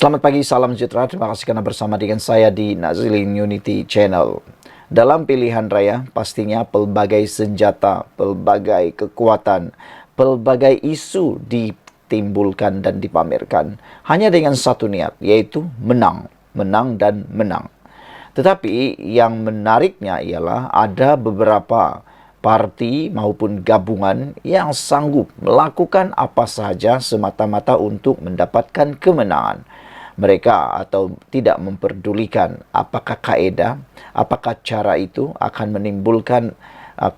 Selamat pagi, salam sejahtera. Terima kasih karena bersama dengan saya di Nazilin Unity Channel. Dalam pilihan raya, pastinya pelbagai senjata, pelbagai kekuatan, pelbagai isu ditimbulkan dan dipamerkan. Hanya dengan satu niat, yaitu menang. Menang dan menang. Tetapi yang menariknya ialah ada beberapa parti maupun gabungan yang sanggup melakukan apa sahaja semata-mata untuk mendapatkan kemenangan. Mereka atau tidak memperdulikan apakah kaedah, apakah cara itu akan menimbulkan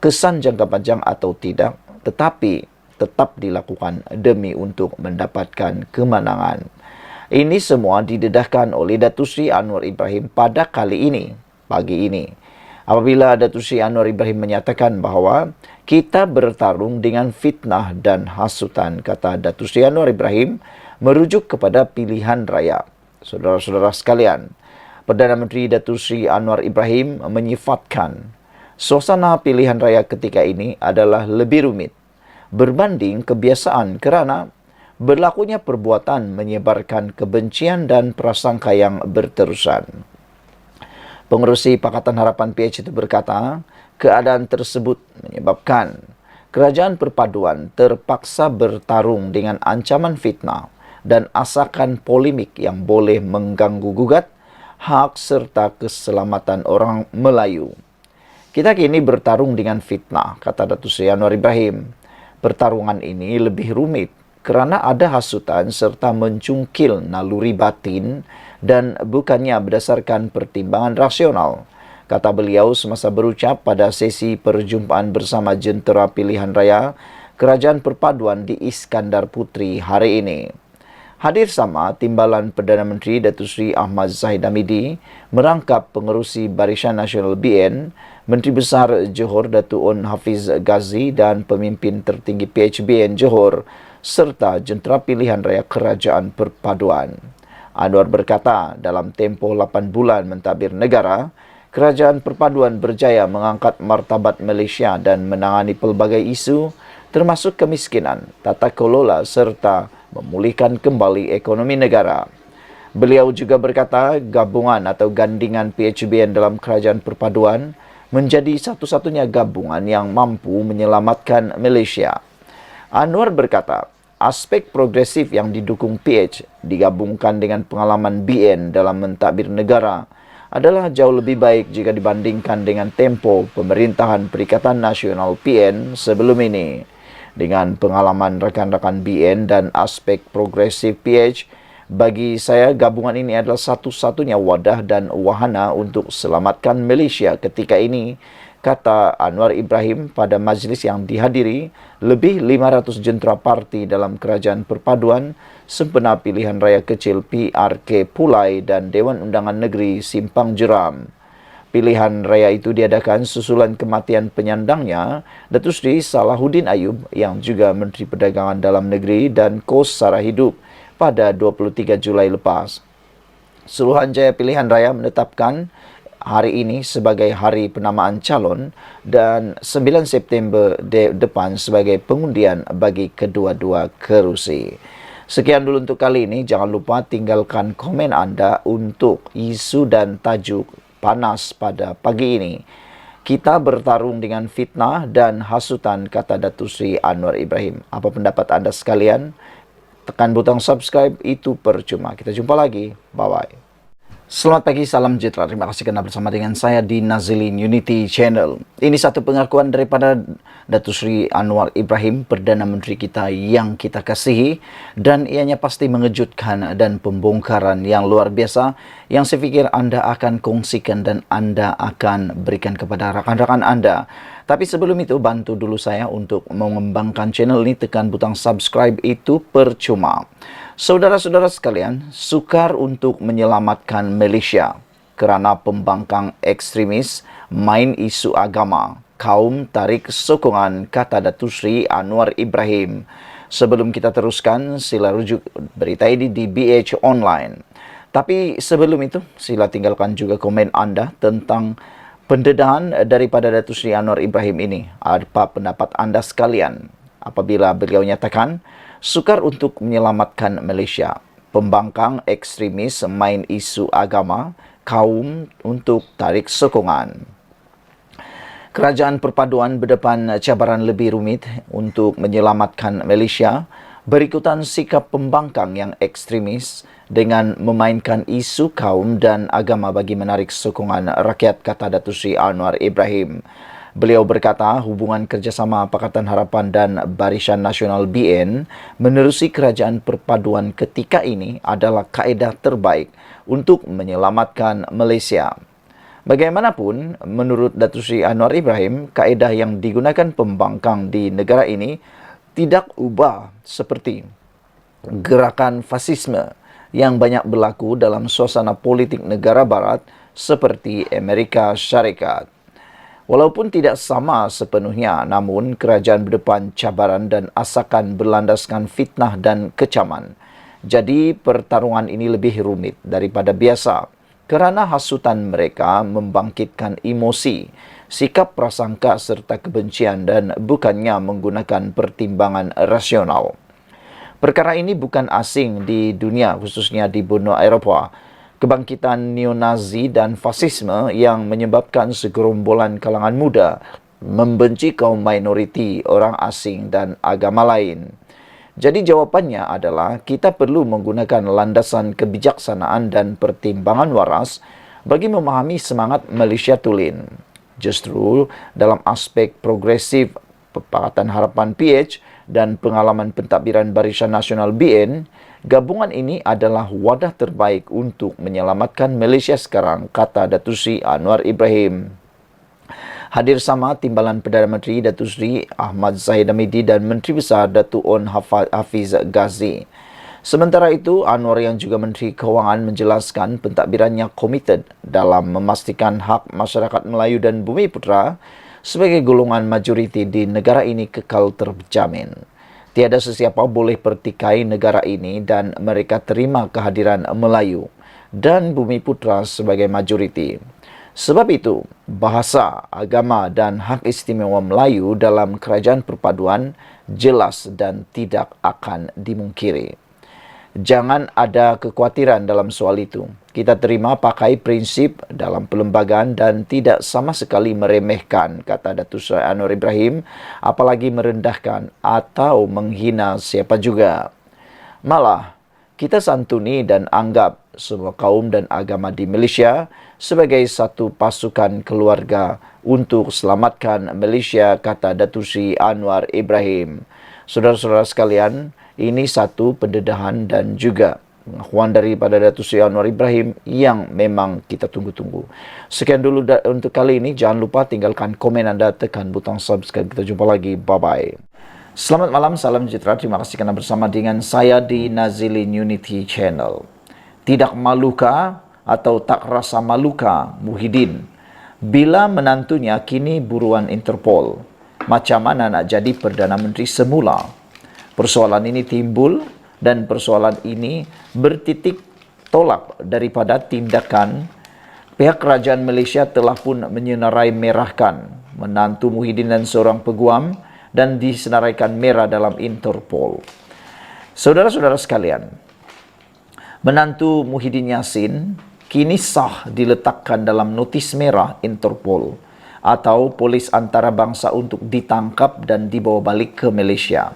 kesan jangka panjang atau tidak, tetapi tetap dilakukan demi untuk mendapatkan kemenangan. Ini semua didedahkan oleh Datuk Seri Anwar Ibrahim pada kali ini, pagi ini. Apabila Datuk Seri Anwar Ibrahim menyatakan bahawa kita bertarung dengan fitnah dan hasutan, kata Datuk Seri Anwar Ibrahim, merujuk kepada pilihan raya. Saudara-saudara sekalian, Perdana Menteri Datuk Seri Anwar Ibrahim menyifatkan suasana pilihan raya ketika ini adalah lebih rumit berbanding kebiasaan kerana berlakunya perbuatan menyebarkan kebencian dan prasangka yang berterusan. Pengerusi Pakatan Harapan PH itu berkata, keadaan tersebut menyebabkan Kerajaan Perpaduan terpaksa bertarung dengan ancaman fitnah dan asakan polemik yang boleh mengganggu-gugat hak serta keselamatan orang Melayu. Kita kini bertarung dengan fitnah, kata Datuk Seri Anwar Ibrahim. Pertarungan ini lebih rumit kerana ada hasutan serta mencungkil naluri batin dan bukannya berdasarkan pertimbangan rasional, kata beliau semasa berucap pada sesi perjumpaan bersama jentera pilihan raya Kerajaan Perpaduan di Iskandar Puteri hari ini. Hadir sama Timbalan Perdana Menteri Datuk Seri Ahmad Zahid Hamidi, merangkap pengerusi Barisan Nasional BN, Menteri Besar Johor Datuk On Hafiz Ghazi dan pemimpin tertinggi PHBN Johor serta jentera pilihan raya Kerajaan Perpaduan. Anwar berkata, dalam tempoh 8 bulan mentadbir negara, Kerajaan Perpaduan berjaya mengangkat martabat Malaysia dan menangani pelbagai isu termasuk kemiskinan, tata kelola serta memulihkan kembali ekonomi negara. Beliau juga berkata, gabungan atau gandingan PHBN dalam Kerajaan Perpaduan menjadi satu-satunya gabungan yang mampu menyelamatkan Malaysia. Anwar berkata, aspek progresif yang didukung PH digabungkan dengan pengalaman BN dalam mentadbir negara adalah jauh lebih baik jika dibandingkan dengan tempo pemerintahan Perikatan Nasional PN sebelum ini. Dengan pengalaman rekan-rekan BN dan aspek progresif PH, bagi saya gabungan ini adalah satu-satunya wadah dan wahana untuk selamatkan Malaysia ketika ini, kata Anwar Ibrahim pada majlis yang dihadiri lebih 500 jentera parti dalam Kerajaan Perpaduan sempena pilihan raya kecil PRK Pulai dan Dewan Undangan Negeri Simpang Jeram. Pilihan raya itu diadakan susulan kematian penyandangnya Datuk Seri Salahuddin Ayub yang juga Menteri Perdagangan Dalam Negeri dan Kos Sara Hidup pada 23 Julai lepas. Suruhanjaya Pilihan Raya menetapkan hari ini sebagai hari penamaan calon dan 9 September depan sebagai pengundian bagi kedua-dua kerusi. Sekian dulu untuk kali ini. Jangan lupa tinggalkan komen anda untuk isu dan tajuk panas pada pagi ini. Kita bertarung dengan fitnah dan hasutan, kata Datuk Seri Anwar Ibrahim. Apa pendapat anda sekalian? Tekan butang subscribe, itu percuma. Kita jumpa lagi. Bye-bye. Selamat pagi, salam sejahtera. Terima kasih kerana bersama dengan saya di Nazilin Unity Channel. Ini satu pengakuan daripada Datuk Seri Anwar Ibrahim, Perdana Menteri kita yang kita kasihi, dan ianya pasti mengejutkan dan pembongkaran yang luar biasa yang saya fikir anda akan kongsikan dan anda akan berikan kepada rakan-rakan anda. Tapi sebelum itu, bantu dulu saya untuk mengembangkan channel ini. Tekan butang subscribe, itu percuma. Saudara-saudara sekalian, sukar untuk menyelamatkan Malaysia kerana pembangkang ekstremis main isu agama. Kaum tarik sokongan, kata Datuk Seri Anwar Ibrahim. Sebelum kita teruskan, sila rujuk berita ini di BH Online. Tapi sebelum itu, sila tinggalkan juga komen anda tentang pendedahan daripada Datuk Seri Anwar Ibrahim ini. Apa pendapat anda sekalian apabila beliau nyatakan sukar untuk menyelamatkan Malaysia? pembangkang ekstremis main isu agama, kaum untuk tarik sokongan. Kerajaan perpaduan berdepan cabaran lebih rumit untuk menyelamatkan Malaysia berikutan sikap pembangkang yang ekstremis dengan memainkan isu kaum dan agama bagi menarik sokongan rakyat, kata Datuk Seri Anwar Ibrahim. Beliau berkata hubungan kerjasama Pakatan Harapan dan Barisan Nasional BN menerusi kerajaan perpaduan ketika ini adalah kaedah terbaik untuk menyelamatkan Malaysia. Bagaimanapun, menurut Datuk Seri Anwar Ibrahim, kaedah yang digunakan pembangkang di negara ini tidak ubah seperti gerakan fasisme yang banyak berlaku dalam suasana politik negara barat seperti Amerika Syarikat. Walaupun tidak sama sepenuhnya, namun kerajaan berdepan cabaran dan asakan berlandaskan fitnah dan kecaman. Jadi pertarungan ini lebih rumit daripada biasa kerana hasutan mereka membangkitkan emosi, sikap prasangka serta kebencian dan bukannya menggunakan pertimbangan rasional. Perkara ini bukan asing di dunia, khususnya di benua Eropah. Kebangkitan neo-Nazi dan fasisme yang menyebabkan segerombolan kalangan muda membenci kaum minoriti, orang asing dan agama lain. Jadi jawapannya adalah kita perlu menggunakan landasan kebijaksanaan dan pertimbangan waras bagi memahami semangat Malaysia Tulen. Justru dalam aspek progresif Pakatan Harapan PH dan pengalaman pentadbiran Barisan Nasional BN, gabungan ini adalah wadah terbaik untuk menyelamatkan Malaysia sekarang, kata Datuk Seri Anwar Ibrahim. Hadir sama Timbalan Perdana Menteri Datuk Seri Ahmad Zahid Hamidi dan Menteri Besar Datuk On Hafiz Ghazi. Sementara itu, Anwar yang juga Menteri Kewangan menjelaskan pentadbirannya komited dalam memastikan hak masyarakat Melayu dan Bumiputera sebagai golongan majoriti di negara ini kekal terjamin. Tiada sesiapa boleh pertikai negara ini dan mereka terima kehadiran Melayu dan Bumiputera sebagai majoriti. Sebab itu, bahasa, agama dan hak istimewa Melayu dalam kerajaan perpaduan jelas dan tidak akan dimungkiri. Jangan ada kekhawatiran dalam soal itu. Kita terima pakai prinsip dalam perlembagaan dan tidak sama sekali meremehkan, kata Datuk Seri Anwar Ibrahim, apalagi merendahkan atau menghina siapa juga. Malah, kita santuni dan anggap semua kaum dan agama di Malaysia sebagai satu pasukan keluarga untuk selamatkan Malaysia, kata Datuk Seri Anwar Ibrahim. Saudara-saudara sekalian, ini satu pendedahan dan juga pengakuan daripada Datuk Seri Anwar Ibrahim yang memang kita tunggu-tunggu. Sekian dulu untuk kali ini. Jangan lupa tinggalkan komen anda, tekan butang subscribe. Kita jumpa lagi. Bye-bye. Selamat malam, salam sejahtera. Terima kasih kerana bersama dengan saya di Nazilin Unity Channel. Tidak malukah atau tak rasa malukah Muhyiddin bila menantunya kini buruan Interpol? Macam mana nak jadi Perdana Menteri semula? Persoalan ini timbul dan persoalan ini bertitik tolak daripada tindakan pihak kerajaan Malaysia telah pun menyenarai merahkan menantu Muhyiddin dan seorang peguam dan disenaraikan merah dalam Interpol. Saudara-saudara sekalian, menantu Muhyiddin Yassin kini sah diletakkan dalam notis merah Interpol atau polis antarabangsa untuk ditangkap dan dibawa balik ke Malaysia.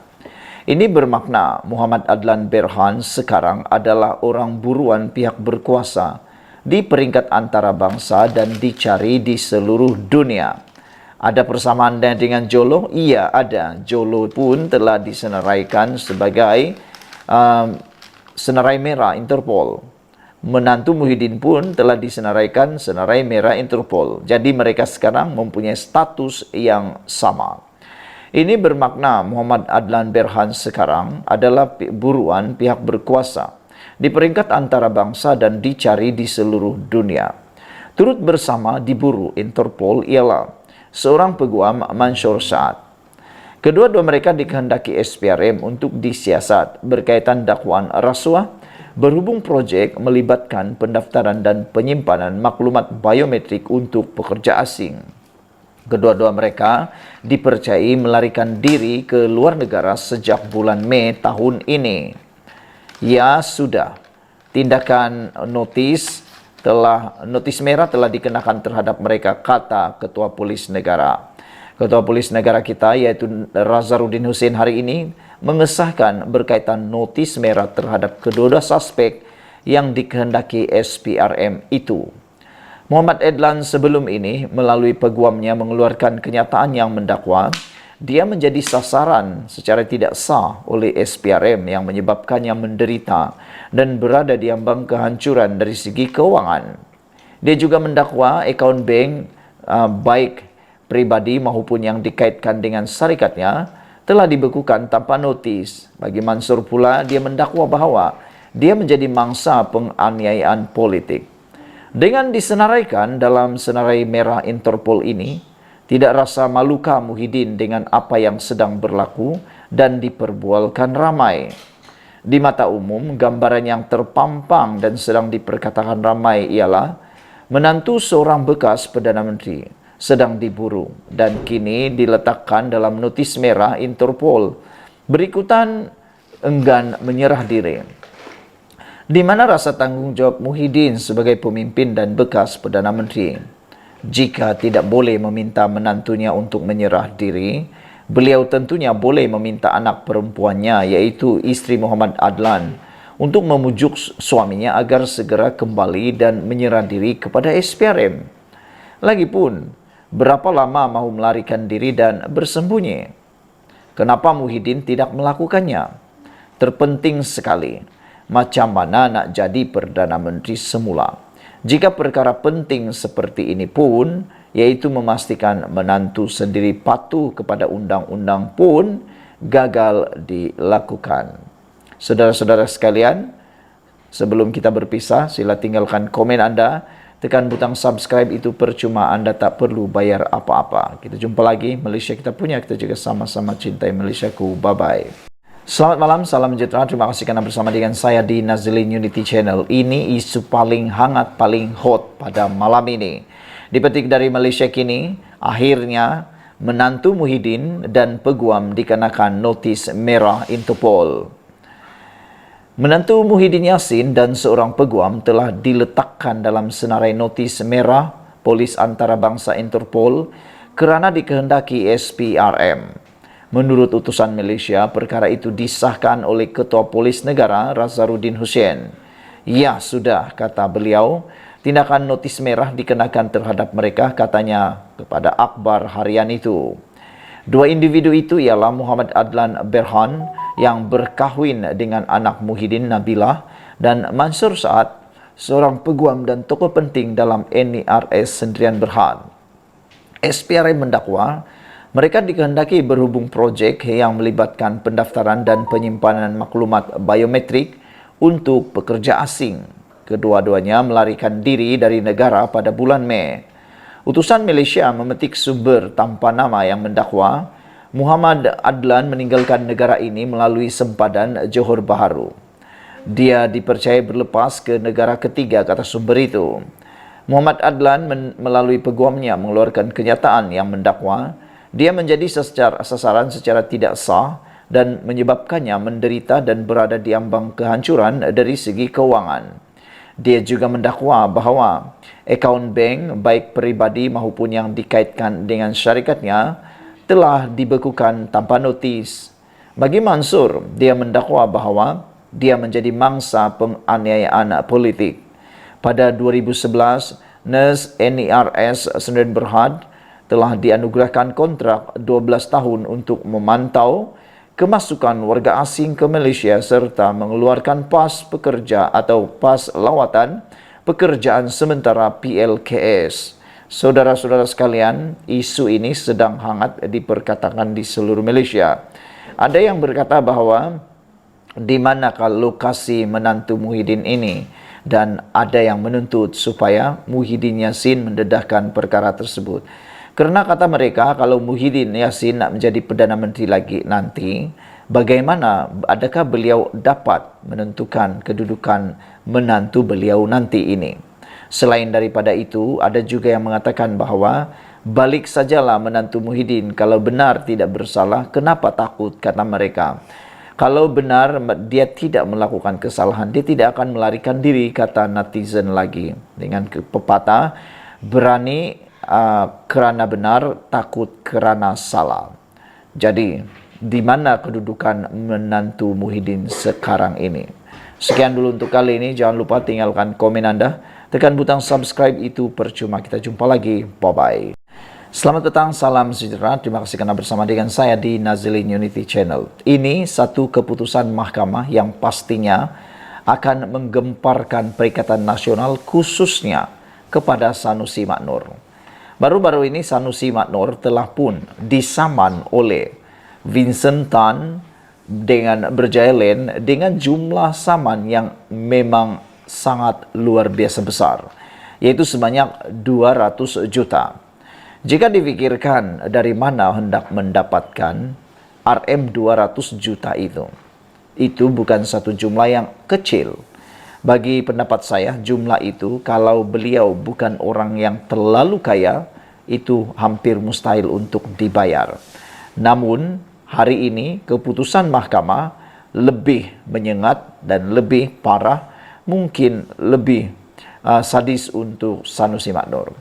Ini bermakna Muhammad Adlan Berhan sekarang adalah orang buruan pihak berkuasa di peringkat antarabangsa dan dicari di seluruh dunia. Ada persamaan dengan Jolo? Iya, ada. Jolo pun telah disenaraikan sebagai senarai merah Interpol. Menantu Muhyiddin pun telah disenaraikan senarai merah Interpol. Jadi mereka sekarang mempunyai status yang sama. Ini bermakna Muhammad Adlan Berhan sekarang adalah buruan pihak berkuasa di peringkat antarabangsa dan dicari di seluruh dunia. Turut bersama diburu Interpol ialah seorang peguam Mansur Saad. Kedua-dua mereka dikehendaki SPRM untuk disiasat berkaitan dakwaan rasuah berhubung projek melibatkan pendaftaran dan penyimpanan maklumat biometrik untuk pekerja asing. Kedua-dua mereka dipercayai melarikan diri ke luar negara sejak bulan Mei tahun ini. Ya sudah, tindakan notis merah telah dikenakan terhadap mereka, kata Ketua Polis Negara. Ketua Polis Negara kita yaitu Nazarudin Hussein hari ini mengesahkan berkaitan notis merah terhadap kedua suspek yang dikehendaki SPRM itu. Muhammad Adlan sebelum ini melalui peguamnya mengeluarkan kenyataan yang mendakwa dia menjadi sasaran secara tidak sah oleh SPRM yang menyebabkannya menderita dan berada di ambang kehancuran dari segi keuangan. Dia juga mendakwa akaun bank baik pribadi maupun yang dikaitkan dengan syarikatnya telah dibekukan tanpa notis. Bagi Mansur pula, dia mendakwa bahwa dia menjadi mangsa penganiayaan politik. Dengan disenaraikan dalam senarai merah Interpol ini, tidak rasa malukah Muhyiddin dengan apa yang sedang berlaku dan diperbualkan ramai. Di mata umum, gambaran yang terpampang dan sedang diperkatakan ramai ialah menantu seorang bekas Perdana Menteri sedang diburu dan kini diletakkan dalam notis merah Interpol. Berikutan enggan menyerah diri. Di mana rasa tanggung jawab Muhyiddin sebagai pemimpin dan bekas Perdana Menteri? Jika tidak boleh meminta menantunya untuk menyerah diri, beliau tentunya boleh meminta anak perempuannya yaitu isteri Muhammad Adlan untuk memujuk suaminya agar segera kembali dan menyerah diri kepada SPRM. Lagipun, berapa lama mau melarikan diri dan bersembunyi? Kenapa Muhyiddin tidak melakukannya? Terpenting sekali, macam mana nak jadi Perdana Menteri semula? Jika perkara penting seperti ini pun, yaitu memastikan menantu sendiri patuh kepada undang-undang pun gagal dilakukan. Saudara-saudara sekalian, sebelum kita berpisah, sila tinggalkan komen Anda, tekan butang subscribe, itu percuma, Anda tak perlu bayar apa-apa. Kita jumpa lagi, Malaysia kita punya, kita juga sama-sama cintai Malaysiaku. Bye-bye. Selamat malam, salam sejahtera. Terima kasih karena bersama dengan saya di Nazilin Unity Channel. Ini isu paling hangat, paling hot pada malam ini. Dipetik dari Malaysia kini, akhirnya menantu Muhyiddin dan peguam dikenakan notis merah Interpol. Menantu Muhyiddin Yassin dan seorang peguam telah diletakkan dalam senarai notis merah Polis Antarabangsa Interpol kerana dikehendaki SPRM. Menurut utusan Malaysia, perkara itu disahkan oleh Ketua Polis Negara Nazarudin Hussein. Ya sudah, kata beliau, tindakan notis merah dikenakan terhadap mereka, katanya kepada akhbar harian itu. Dua individu itu ialah Muhammad Adlan Berhan yang berkahwin dengan anak Muhyiddin Nabilah dan Mansur Saad, seorang peguam dan tokoh penting dalam NIRS Sendirian Berhad. SPRM mendakwa mereka dikehendaki berhubung projek yang melibatkan pendaftaran dan penyimpanan maklumat biometrik untuk pekerja asing. Kedua-duanya melarikan diri dari negara pada bulan Mei. Utusan Malaysia memetik sumber tanpa nama yang mendakwa Muhammad Adlan meninggalkan negara ini melalui sempadan Johor Bahru. Dia dipercayai berlepas ke negara ketiga, kata sumber itu. Muhammad Adlan melalui peguamnya mengeluarkan kenyataan yang mendakwa dia menjadi sasaran secara tidak sah dan menyebabkannya menderita dan berada di ambang kehancuran dari segi keuangan. Dia juga mendakwa bahawa akaun bank baik peribadi maupun yang dikaitkan dengan syarikatnya telah dibekukan tanpa notis. Bagi Mansur, dia mendakwa bahawa dia menjadi mangsa penganiayaan politik. Pada 2011, NIRS Sendirian Berhad telah dianugerahkan kontrak 12 tahun untuk memantau kemasukan warga asing ke Malaysia serta mengeluarkan pas pekerja atau pas lawatan pekerjaan sementara PLKS. Saudara-saudara sekalian, isu ini sedang hangat diperkatakan di seluruh Malaysia. Ada yang berkata bahawa di manakah lokasi menantu Muhyiddin ini, dan ada yang menuntut supaya Muhyiddin Yassin mendedahkan perkara tersebut. Kerana kata mereka, kalau Muhyiddin Yassin nak menjadi Perdana Menteri lagi nanti, bagaimana, adakah beliau dapat menentukan kedudukan menantu beliau nanti ini? Selain daripada itu, ada juga yang mengatakan bahawa balik sajalah menantu Muhyiddin, kalau benar tidak bersalah, kenapa takut, kata mereka. Kalau benar dia tidak melakukan kesalahan, dia tidak akan melarikan diri, kata netizen lagi. Dengan pepatah, berani kerana benar, takut kerana salah. Jadi, di mana kedudukan menantu Muhyiddin sekarang ini? Sekian dulu untuk kali ini. Jangan lupa tinggalkan komen Anda. Tekan butang subscribe, itu percuma. Kita jumpa lagi. Bye-bye. Selamat datang, salam sejahtera. Terima kasih karena bersama dengan saya di Nazilin Unity Channel. Ini satu keputusan mahkamah yang pastinya akan menggemparkan Perikatan Nasional, khususnya kepada Sanusi Maknur. Baru-baru ini Sanusi Maknur telah pun disaman oleh Vincent Tan dengan Berjaya Land dengan jumlah saman yang memang sangat luar biasa besar, yaitu sebanyak 200 juta. Jika dipikirkan dari mana hendak mendapatkan RM 200 juta itu bukan satu jumlah yang kecil. Bagi pendapat saya, jumlah itu kalau beliau bukan orang yang terlalu kaya, itu hampir mustahil untuk dibayar. Namun, hari ini keputusan mahkamah lebih menyengat dan lebih parah, mungkin lebih sadis untuk Sanusi Maknur.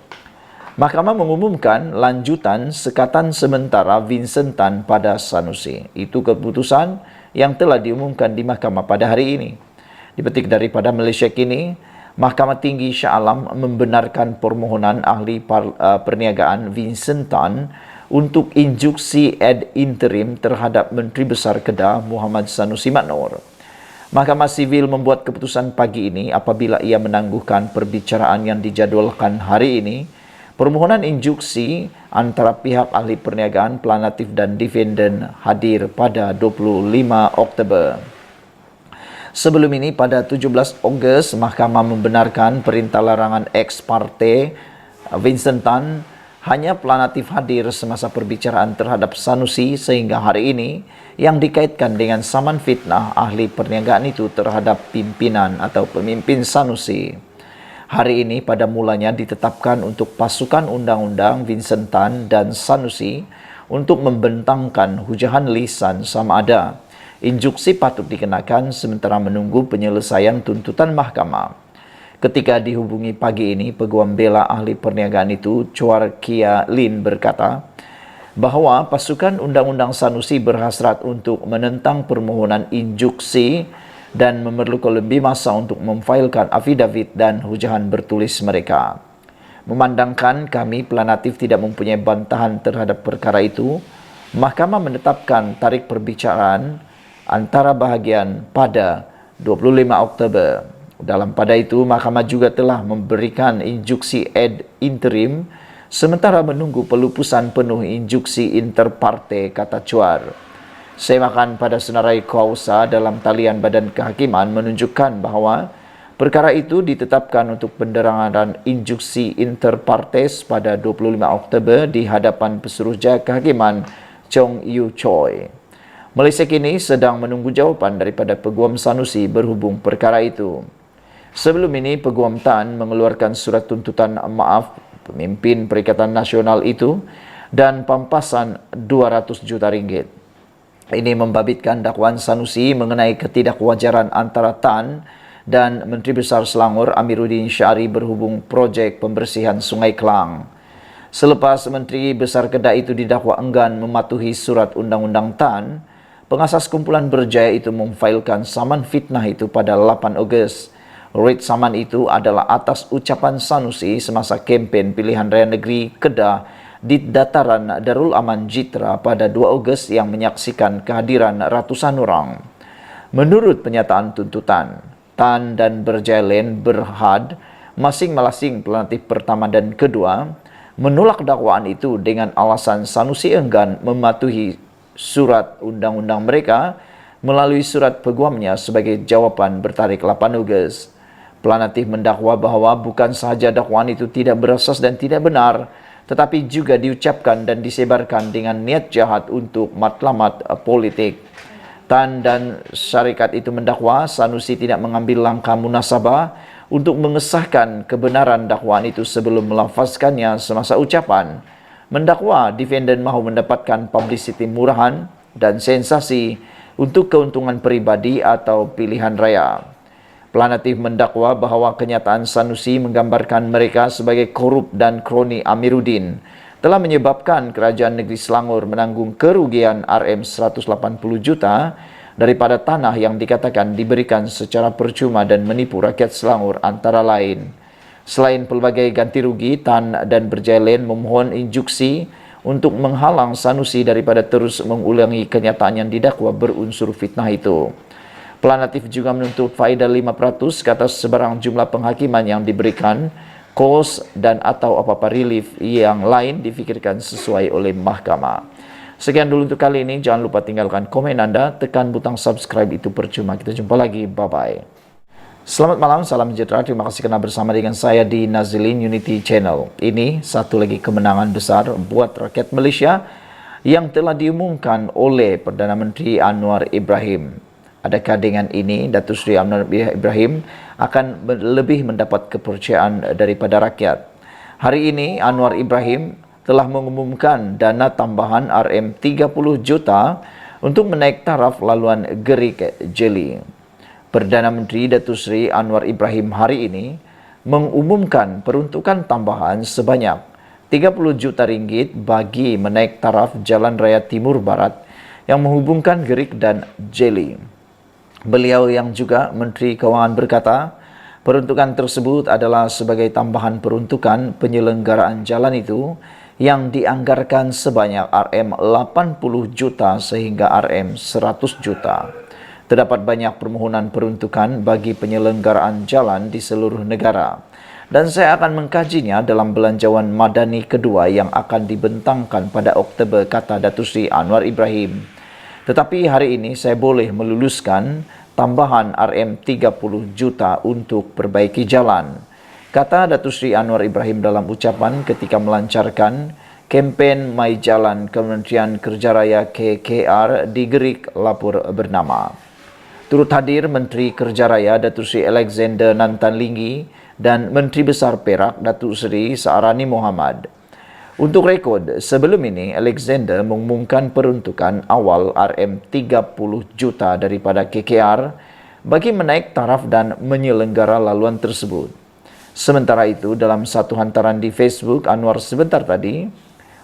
Mahkamah mengumumkan lanjutan sekatan sementara Vincent Tan pada Sanusi. Itu keputusan yang telah diumumkan di mahkamah pada hari ini. Dipetik daripada Malaysia Kini, Mahkamah Tinggi Shah Alam membenarkan permohonan ahli perniagaan Vincent Tan untuk injuksi ad interim terhadap Menteri Besar Kedah Muhammad Sanusi Maknur. Mahkamah Sivil membuat keputusan pagi ini apabila ia menangguhkan perbicaraan yang dijadwalkan hari ini. Permohonan injuksi antara pihak ahli perniagaan, planatif dan defendant hadir pada 25 Oktober. Sebelum ini pada 17 Ogos, mahkamah membenarkan perintah larangan ex parte Vincent Tan. Hanya planatif hadir semasa perbicaraan terhadap Sanusi, sehingga hari ini yang dikaitkan dengan saman fitnah ahli perniagaan itu terhadap pimpinan atau pemimpin Sanusi. Hari ini pada mulanya ditetapkan untuk pasukan undang-undang Vincent Tan dan Sanusi untuk membentangkan hujahan lisan sama ada injuksi patut dikenakan sementara menunggu penyelesaian tuntutan mahkamah. Ketika dihubungi pagi ini, peguam bela ahli perniagaan itu, Chua Kia Lin, berkata bahawa pasukan undang-undang Sanusi berhasrat untuk menentang permohonan injuksi dan memerlukan lebih masa untuk memfailkan afidavit dan hujahan bertulis mereka. Memandangkan kami planatif tidak mempunyai bantahan terhadap perkara itu, mahkamah menetapkan tarikh perbicaraan antara bahagian pada 25 Oktober. Dalam pada itu, mahkamah juga telah memberikan injuksi ad interim sementara menunggu pelupusan penuh injuksi inter parte, kata Chua. Semakan pada senarai kuasa dalam talian Badan Kehakiman menunjukkan bahawa perkara itu ditetapkan untuk penderangan injuksi inter partes pada 25 Oktober di hadapan Pesuruhjaya Kehakiman Chong Yu Choi. Malaysia Kini sedang menunggu jawapan daripada Peguam Sanusi berhubung perkara itu. Sebelum ini, Peguam Tan mengeluarkan surat tuntutan maaf pemimpin Perikatan Nasional itu dan pampasan 200 juta ringgit. Ini membabitkan dakwaan Sanusi mengenai ketidakwajaran antara Tan dan Menteri Besar Selangor Amiruddin Syari berhubung projek pembersihan Sungai Kelang. Selepas Menteri Besar Kedah itu didakwa enggan mematuhi surat undang-undang Tan, pengasas kumpulan Berjaya itu memfailkan saman fitnah itu pada 8 Ogos. Red saman itu adalah atas ucapan Sanusi semasa kempen pilihan raya negeri Kedah di dataran Darul Aman Jitra pada 2 Ogos yang menyaksikan kehadiran ratusan orang. Menurut pernyataan tuntutan, Tan dan Berjaya Land Berhad, masing-masing planatif pertama dan kedua, menolak dakwaan itu dengan alasan Sanusi enggan mematuhi surat undang-undang mereka melalui surat peguamnya sebagai jawapan bertarikh 8 Ogos. Planatif mendakwa bahawa bukan sahaja dakwaan itu tidak berasas dan tidak benar, tetapi juga diucapkan dan disebarkan dengan niat jahat untuk matlamat politik. Tan dan syarikat itu mendakwa Sanusi tidak mengambil langkah munasabah untuk mengesahkan kebenaran dakwaan itu sebelum melafazkannya semasa ucapan. Mendakwa defendant mahu mendapatkan publicity murahan dan sensasi untuk keuntungan pribadi atau pilihan raya. Planatif mendakwa bahawa kenyataan Sanusi menggambarkan mereka sebagai korup dan kroni Amiruddin telah menyebabkan Kerajaan Negeri Selangor menanggung kerugian RM180 juta daripada tanah yang dikatakan diberikan secara percuma dan menipu rakyat Selangor antara lain. Selain pelbagai ganti rugi, Tan dan Berjaya memohon injuksi untuk menghalang Sanusi daripada terus mengulangi kenyataan yang didakwa berunsur fitnah itu. Planatif juga menuntut faedah 5% ke atas sebarang jumlah penghakiman yang diberikan, kos dan atau apa-apa relief yang lain difikirkan sesuai oleh mahkamah. Sekian dulu untuk kali ini. Jangan lupa tinggalkan komen anda, tekan butang subscribe, itu percuma. Kita jumpa lagi. Bye-bye. Selamat malam, salam sejahtera. Terima kasih kerana bersama dengan saya di Nazilin Unity Channel. Ini satu lagi kemenangan besar buat rakyat Malaysia yang telah diumumkan oleh Perdana Menteri Anwar Ibrahim. Adakah dengan ini Datuk Seri Anwar Ibrahim akan lebih mendapat kepercayaan daripada rakyat? Hari ini Anwar Ibrahim telah mengumumkan dana tambahan RM30 juta untuk menaik taraf laluan Gerik-Jeli. Perdana Menteri Datuk Seri Anwar Ibrahim hari ini mengumumkan peruntukan tambahan sebanyak 30 juta ringgit bagi menaik taraf Jalan Raya Timur Barat yang menghubungkan Gerik dan Jeli. Beliau yang juga Menteri Kewangan berkata, peruntukan tersebut adalah sebagai tambahan peruntukan penyelenggaraan jalan itu yang dianggarkan sebanyak RM80 juta sehingga RM100 juta. Terdapat banyak permohonan peruntukan bagi penyelenggaraan jalan di seluruh negara dan saya akan mengkajinya dalam belanjawan madani kedua yang akan dibentangkan pada Oktober, kata Datuk Seri Anwar Ibrahim. Tetapi hari ini saya boleh meluluskan tambahan RM30 juta untuk perbaiki jalan, kata Datuk Seri Anwar Ibrahim dalam ucapan ketika melancarkan kempen My Jalan Kementerian Kerja Raya KKR di Gerik, Lapur bernama. Turut hadir Menteri Kerja Raya Datuk Seri Alexander Nantan Linggi dan Menteri Besar Perak Datuk Seri Saarani Mohamad. Untuk rekod, sebelum ini Alexander mengumumkan peruntukan awal RM30 juta daripada KKR bagi menaik taraf dan menyelenggara laluan tersebut. Sementara itu, dalam satu hantaran di Facebook Anwar sebentar tadi,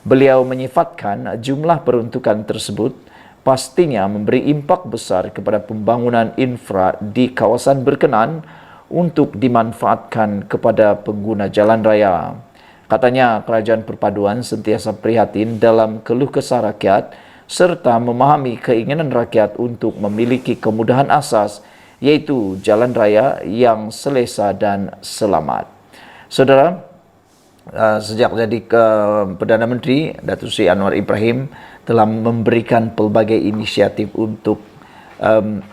beliau menyifatkan jumlah peruntukan tersebut pastinya memberi impak besar kepada pembangunan infra di kawasan berkenan untuk dimanfaatkan kepada pengguna jalan raya. Katanya, kerajaan perpaduan sentiasa prihatin dalam keluh kesah rakyat serta memahami keinginan rakyat untuk memiliki kemudahan asas, iaitu jalan raya yang selesa dan selamat. Saudara, sejak jadi Perdana Menteri, Datuk Seri Anwar Ibrahim telah memberikan pelbagai inisiatif untuk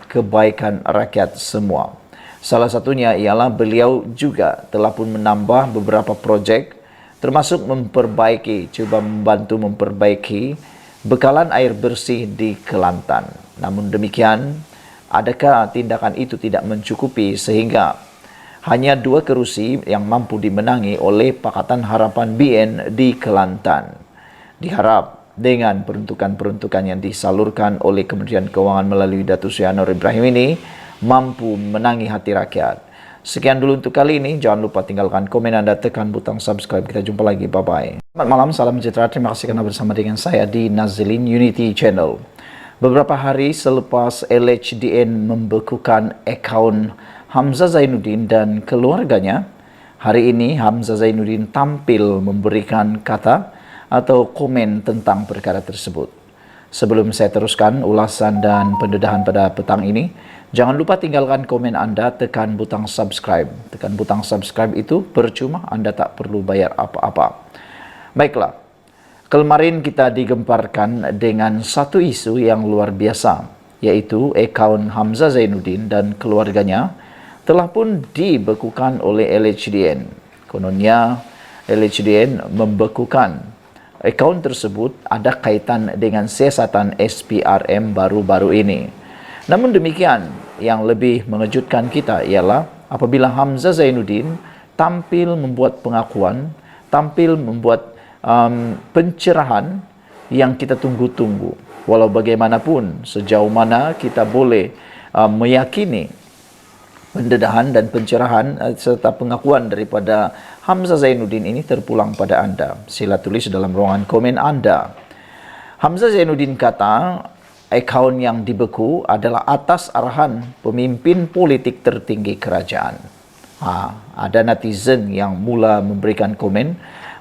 kebaikan rakyat semua. Salah satunya ialah beliau juga telah pun menambah beberapa projek, termasuk cuba membantu memperbaiki bekalan air bersih di Kelantan. Namun demikian, adakah tindakan itu tidak mencukupi sehingga hanya 2 kerusi yang mampu dimenangi oleh Pakatan Harapan BN di Kelantan? Diharap dengan peruntukan-peruntukan yang disalurkan oleh Kementerian Kewangan melalui Datuk Seri Anwar Ibrahim ini mampu menangi hati rakyat. Sekian dulu untuk kali ini. Jangan lupa tinggalkan komen anda, tekan butang subscribe. Kita jumpa lagi. Bye-bye. Selamat malam, salam sejahtera. Terima kasih kerana bersama dengan saya di Nazilin Unity Channel. Beberapa hari selepas LHDN membekukan akaun Hamzah Zainuddin dan keluarganya, hari ini Hamzah Zainuddin tampil memberikan kata atau komen tentang perkara tersebut. Sebelum saya teruskan ulasan dan pendedahan pada petang ini, jangan lupa tinggalkan komen anda, tekan butang subscribe. Tekan butang subscribe itu percuma, anda tak perlu bayar apa-apa. Baiklah, kemarin kita digemparkan dengan satu isu yang luar biasa, yaitu akaun Hamzah Zainuddin dan keluarganya telah pun dibekukan oleh LHDN. Kononnya LHDN membekukan akaun tersebut ada kaitan dengan siasatan SPRM baru-baru ini. Namun demikian, yang lebih mengejutkan kita ialah apabila Hamzah Zainuddin tampil membuat pengakuan, tampil membuat pencerahan yang kita tunggu-tunggu. Walau bagaimanapun, sejauh mana kita boleh meyakini pendedahan dan pencerahan serta pengakuan daripada Hamzah Zainuddin ini terpulang pada anda. Sila tulis dalam ruangan komen anda. Hamzah Zainuddin kata, akaun yang dibeku adalah atas arahan pemimpin politik tertinggi kerajaan. Ada netizen yang mula memberikan komen.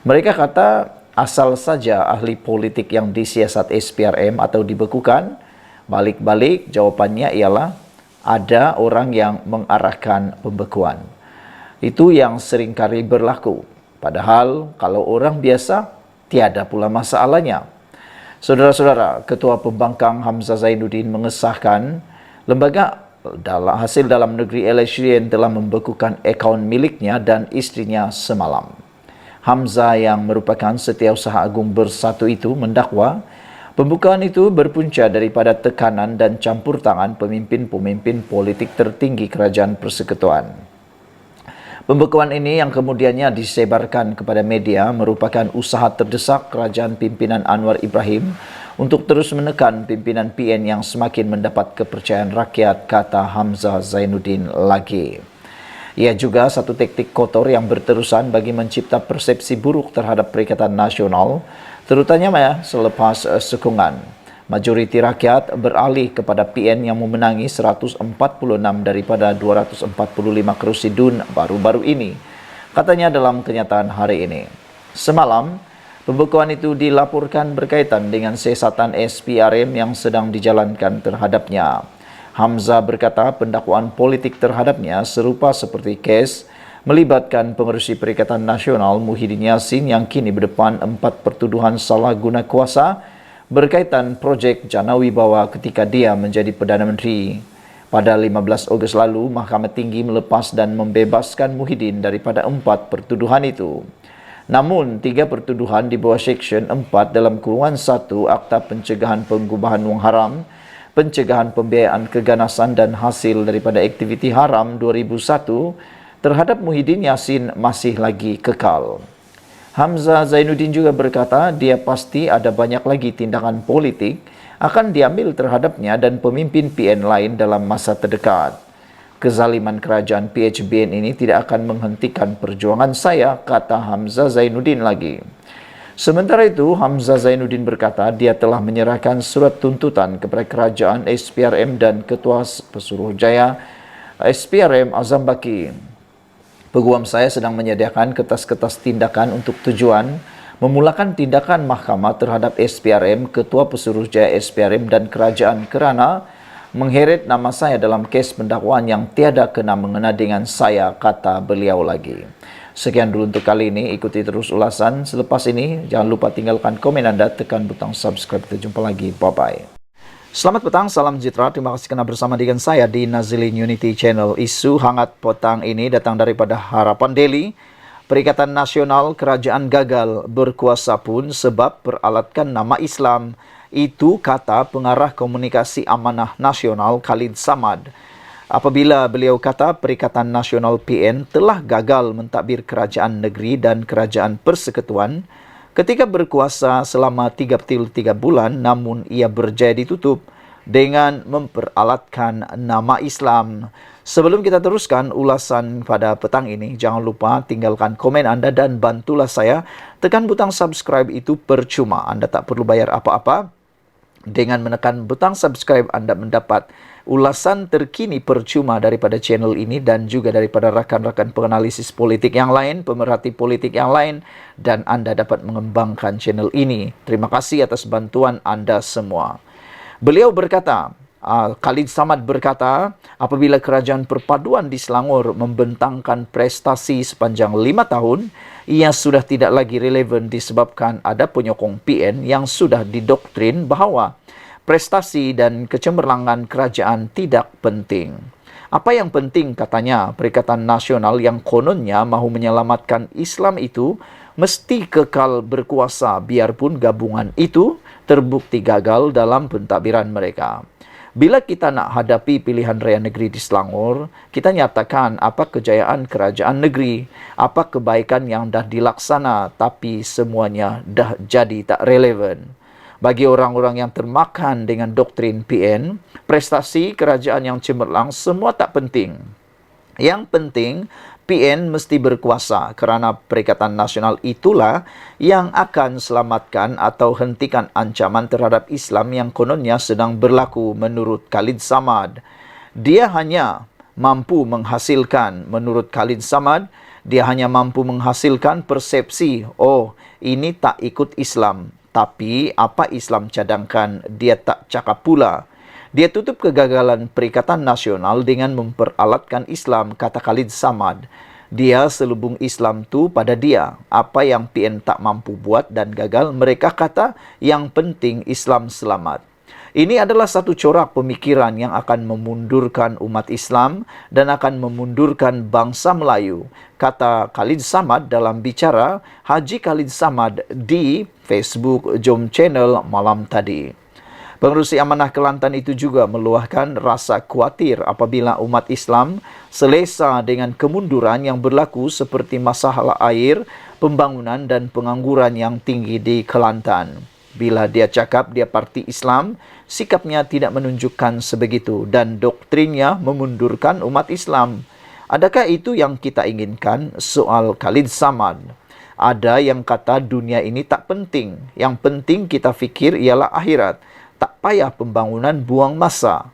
Mereka kata, asal saja ahli politik yang disiasat SPRM atau dibekukan, balik-balik jawapannya ialah ada orang yang mengarahkan pembekuan. Itu yang seringkali berlaku. Padahal kalau orang biasa, tiada pula masalahnya. Saudara-saudara, Ketua Pembangkang Hamzah Zainuddin mengesahkan lembaga hasil dalam negeri LHDN telah membekukan akaun miliknya dan istrinya semalam. Hamzah yang merupakan Setiausaha Agung Bersatu itu mendakwa pembukaan itu berpunca daripada tekanan dan campur tangan pemimpin-pemimpin politik tertinggi Kerajaan Persekutuan. Pembekuan ini yang kemudiannya disebarkan kepada media merupakan usaha terdesak kerajaan pimpinan Anwar Ibrahim untuk terus menekan pimpinan PN yang semakin mendapat kepercayaan rakyat, kata Hamzah Zainuddin lagi. Ia juga satu taktik kotor yang berterusan bagi mencipta persepsi buruk terhadap Perikatan Nasional, terutama selepas sokongan majoriti rakyat beralih kepada PN yang memenangi 146 daripada 245 kerusi DUN baru-baru ini, katanya dalam kenyataan hari ini. Semalam, pembekuan itu dilaporkan berkaitan dengan siasatan SPRM yang sedang dijalankan terhadapnya. Hamzah berkata pendakwaan politik terhadapnya serupa seperti kes melibatkan pengerusi Perikatan Nasional Muhyiddin Yassin yang kini berdepan 4 pertuduhan salah guna kuasa berkaitan projek Jana Wibawa ketika dia menjadi Perdana Menteri. Pada 15 Ogos lalu, Mahkamah Tinggi melepas dan membebaskan Muhyiddin daripada 4 pertuduhan itu. Namun, 3 pertuduhan di bawah Seksyen 4 dalam kurungan 1 Akta Pencegahan Pengubahan Wang Haram, Pencegahan Pembiayaan Keganasan dan Hasil daripada Aktiviti Haram 2001 terhadap Muhyiddin Yassin masih lagi kekal. Hamzah Zainuddin juga berkata dia pasti ada banyak lagi tindakan politik akan diambil terhadapnya dan pemimpin PN lain dalam masa terdekat. Kezaliman kerajaan PHBN ini tidak akan menghentikan perjuangan saya, kata Hamzah Zainuddin lagi. Sementara itu, Hamzah Zainuddin berkata dia telah menyerahkan surat tuntutan kepada kerajaan SPRM dan Ketua Pesuruhjaya SPRM Azam Baki. Peguam saya sedang menyediakan kertas-kertas tindakan untuk tujuan memulakan tindakan mahkamah terhadap SPRM, Ketua Pesuruhjaya SPRM dan kerajaan kerana mengheret nama saya dalam kes pendakwaan yang tiada kena mengena dengan saya, kata beliau lagi. Sekian dulu untuk kali ini. Ikuti terus ulasan selepas ini. Jangan lupa tinggalkan komen anda, tekan butang subscribe. Kita jumpa lagi. Bye-bye. Selamat petang, salam sejahtera. Terima kasih kerana bersama dengan saya di Nazilin Unity Channel. Isu hangat petang ini datang daripada Harapan Daily. Perikatan Nasional Kerajaan gagal berkuasa pun sebab peralatkan nama Islam. Itu kata pengarah komunikasi Amanah Nasional Khalid Samad. Apabila beliau kata Perikatan Nasional PN telah gagal mentadbir kerajaan negeri dan kerajaan persekutuan ketika berkuasa selama 33 bulan, namun ia berjaya ditutup dengan memperalatkan nama Islam. Sebelum kita teruskan ulasan pada petang ini, jangan lupa tinggalkan komen anda dan bantulah saya. Tekan butang subscribe, itu percuma. Anda tak perlu bayar apa-apa. Dengan menekan butang subscribe, anda mendapat ulasan terkini percuma daripada channel ini dan juga daripada rakan-rakan penganalisis politik yang lain, pemerhati politik yang lain, dan anda dapat mengembangkan channel ini. Terima kasih atas bantuan anda semua. Beliau berkata, Khalid Samad berkata, apabila kerajaan perpaduan di Selangor membentangkan prestasi sepanjang 5 tahun, ia sudah tidak lagi relevan disebabkan ada penyokong PN yang sudah didoktrin bahawa prestasi dan kecemerlangan kerajaan tidak penting. Apa yang penting, katanya, Perikatan Nasional yang kononnya mahu menyelamatkan Islam itu mesti kekal berkuasa biarpun gabungan itu terbukti gagal dalam pentadbiran mereka. Bila kita nak hadapi pilihan raya negeri di Selangor, kita nyatakan apa kejayaan kerajaan negeri, apa kebaikan yang dah dilaksana, tapi semuanya dah jadi tak relevan. Bagi orang-orang yang termakan dengan doktrin PN, prestasi kerajaan yang cemerlang semua tak penting. Yang penting, PN mesti berkuasa kerana Perikatan Nasional itulah yang akan selamatkan atau hentikan ancaman terhadap Islam yang kononnya sedang berlaku menurut Khalid Samad. Dia hanya mampu menghasilkan, menurut Khalid Samad, dia hanya mampu menghasilkan persepsi, oh ini tak ikut Islam. Tapi apa Islam cadangkan, dia tak cakap pula. Dia tutup kegagalan Perikatan Nasional dengan memperalatkan Islam, kata Khalid Samad. Dia selubung Islam tu pada dia. Apa yang PN tak mampu buat dan gagal, mereka kata yang penting Islam selamat. Ini adalah satu corak pemikiran yang akan memundurkan umat Islam dan akan memundurkan bangsa Melayu, kata Khalid Samad dalam bicara Haji Khalid Samad di Facebook Jom Channel malam tadi. Pengerusi Amanah Kelantan itu juga meluahkan rasa khawatir apabila umat Islam selesa dengan kemunduran yang berlaku seperti masalah air, pembangunan dan pengangguran yang tinggi di Kelantan. Bila dia cakap dia parti Islam, sikapnya tidak menunjukkan sebegitu dan doktrinnya memundurkan umat Islam. Adakah itu yang kita inginkan? Soal Khalid Samad. Ada yang kata dunia ini tak penting. Yang penting kita fikir ialah akhirat. Tak payah pembangunan, buang masa.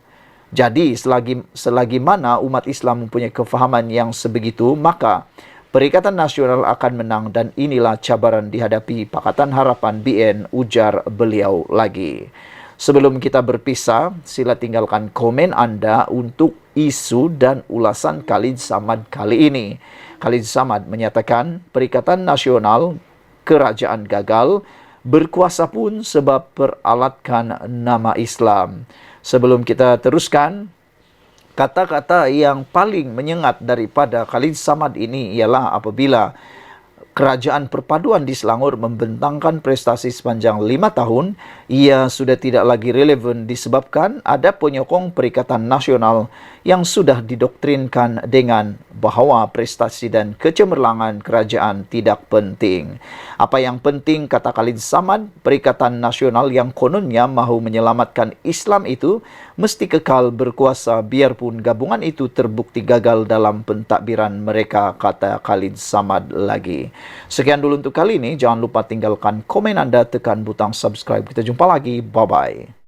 Jadi selagi mana umat Islam mempunyai kefahaman yang sebegitu, maka Perikatan Nasional akan menang dan inilah cabaran dihadapi Pakatan Harapan BN, ujar beliau lagi. Sebelum kita berpisah, sila tinggalkan komen anda untuk isu dan ulasan Khalid Samad kali ini. Khalid Samad menyatakan Perikatan Nasional kerajaan gagal, berkuasa pun sebab peralatkan nama Islam. Sebelum kita teruskan, kata-kata yang paling menyengat daripada Khalid Samad ini ialah apabila Kerajaan Perpaduan di Selangor membentangkan prestasi sepanjang 5 tahun, ia sudah tidak lagi relevan disebabkan ada penyokong Perikatan Nasional yang sudah didoktrinkan dengan bahawa prestasi dan kecemerlangan kerajaan tidak penting. Apa yang penting, kata Khalid Samad, Perikatan Nasional yang kononnya mahu menyelamatkan Islam itu mesti kekal berkuasa biarpun gabungan itu terbukti gagal dalam pentadbiran mereka, kata Khalid Samad lagi. Sekian dulu untuk kali ini. Jangan lupa tinggalkan komen anda, tekan butang subscribe. Kita jumpa lagi. Bye-bye.